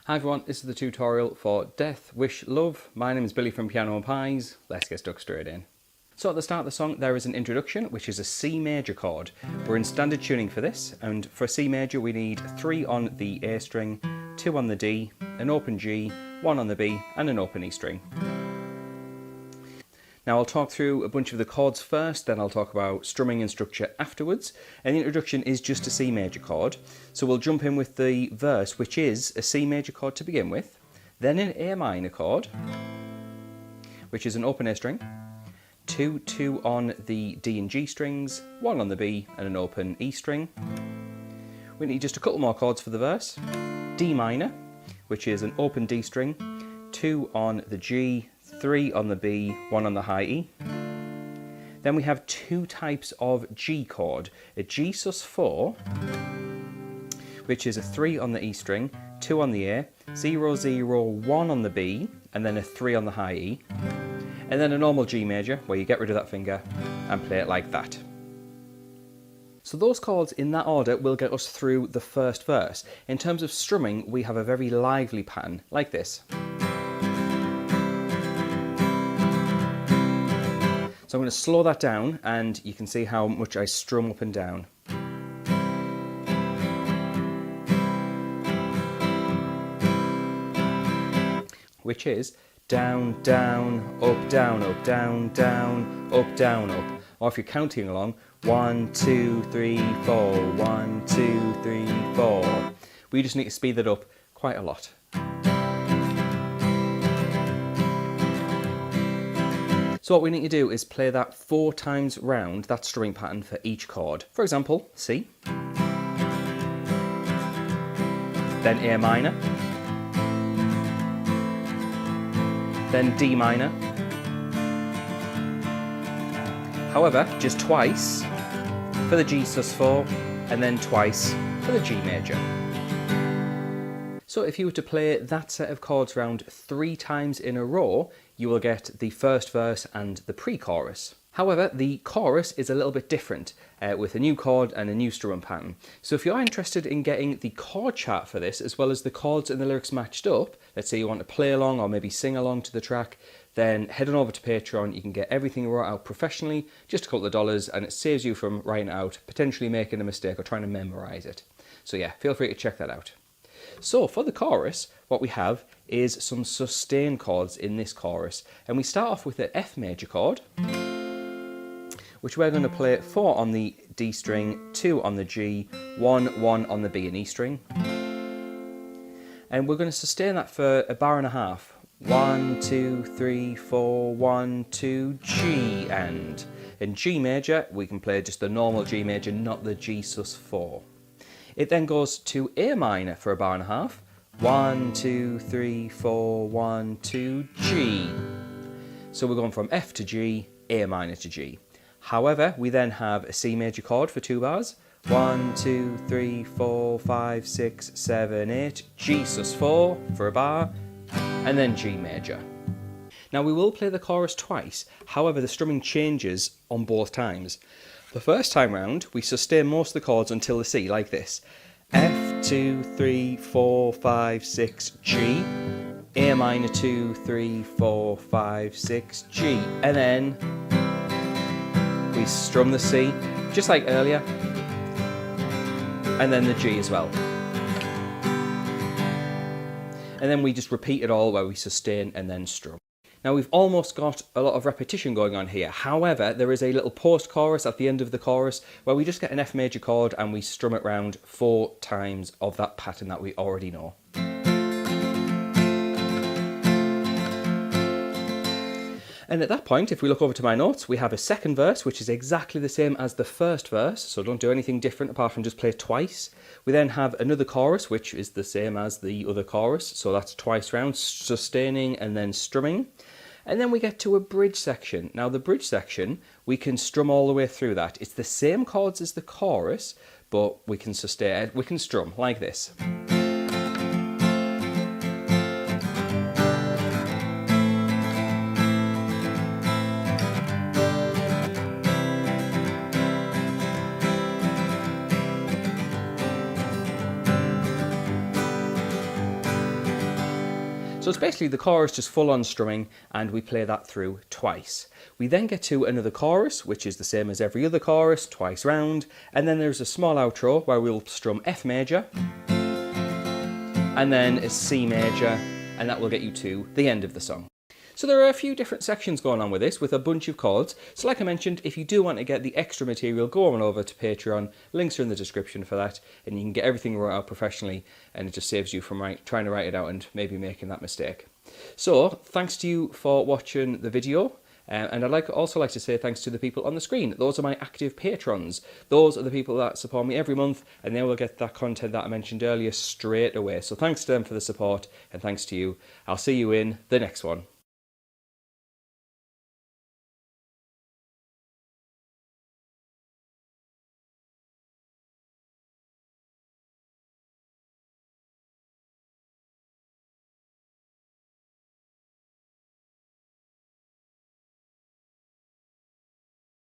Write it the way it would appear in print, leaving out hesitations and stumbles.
Hi everyone, this is the tutorial for Death, Wish, Love. My name is Billy from Piano and Pies. Let's get stuck straight in. So at the start of the song there is an introduction, which is a C major chord. We're in standard tuning for this, and for C major we need 3 on the A string, 2 on the D, an open G, 1 on the B and an open E string. Now I'll talk through a bunch of the chords first, then I'll talk about strumming and structure afterwards. And the introduction is just a C major chord. So we'll jump in with the verse, which is a C major chord to begin with, then an A minor chord, which is an open A string, 2 on the D and G strings, 1 on the B and an open E string. We need just a couple more chords for the verse. D minor, which is an open D string, 2 on the G, 3 on the B, 1 on the high E. Then we have 2 types of G chord. A G sus4, which is a 3 on the E string, 2 on the A, 0, 0, 1 on the B, and then a 3 on the high E. And then a normal G major, where you get rid of that finger and play it like that. So those chords in that order will get us through the first verse. In terms of strumming, we have a very lively pattern, like this. So I'm going to slow that down and you can see how much I strum up and down. Which is down, down, up, down, up, down, down, up, down, up. Or if you're counting along, 1, 2, 3, 4, 1, 2, 3, 4. We just need to speed that up quite a lot. So what we need to do is play that 4 times round, that strumming pattern for each chord. For example, C, then A minor, then D minor. However, just twice for the G sus4 and then twice for the G major. So if you were to play that set of chords round 3 times in a row, you will get the first verse and the pre-chorus. However, the chorus is a little bit different, with a new chord and a new strumming pattern. So if you are interested in getting the chord chart for this, as well as the chords and the lyrics matched up, let's say you want to play along or maybe sing along to the track, then head on over to Patreon. You can get everything wrote out professionally, just a couple of dollars, and it saves you from writing it out, potentially making a mistake or trying to memorize it. So yeah, feel free to check that out. So for the chorus, what we have is some sustain chords in this chorus. And we start off with the F major chord, which we're going to play 4 on the D string, 2 on the G, 1, 1 on the B and E string. And we're going to sustain that for a bar and a half. 1, 2, 3, 4, 1, 2, G, and in G major, we can play just the normal G major, not the G sus4. It then goes to A minor for a bar and a half. 1, 2, 3, 4, 1, 2, G. So we're going from F to G, A minor to G. However, we then have a C major chord for 2 bars. 1, 2, 3, 4, 5, 6, 7, 8. G sus4 for a bar, and then G major. Now we will play the chorus twice, however the strumming changes on both times. The first time round, we sustain most of the chords until the C, like this. F, 2, 3, 4, 5, 6, G. A minor, 2, 3, 4, 5, 6, G. And then we strum the C, just like earlier. And then the G as well. And then we just repeat it all where we sustain and then strum. Now we've almost got a lot of repetition going on here. However, there is a little post-chorus at the end of the chorus where we just get an F major chord and we strum it round 4 times of that pattern that we already know. And at that point, if we look over to my notes, we have a second verse, which is exactly the same as the first verse, so don't do anything different apart from just play it twice. We then have another chorus, which is the same as the other chorus, so that's twice round, sustaining and then strumming. And then we get to a bridge section. Now the bridge section, we can strum all the way through that. It's the same chords as the chorus, but we can sustain, we can strum like this. So it's basically the chorus just full on strumming, and we play that through twice. We then get to another chorus, which is the same as every other chorus, twice round, and then there's a small outro where we'll strum F major, and then a C major, and that will get you to the end of the song. So there are a few different sections going on with this, with a bunch of chords. So like I mentioned, if you do want to get the extra material, go on over to Patreon. Links are in the description for that, and you can get everything wrote out professionally, and it just saves you from trying to write it out and maybe making that mistake. So thanks to you for watching the video. And I'd also like to say thanks to the people on the screen. Those are my active patrons. Those are the people that support me every month, and they will get that content that I mentioned earlier straight away. So thanks to them for the support, and thanks to you. I'll see you in the next one.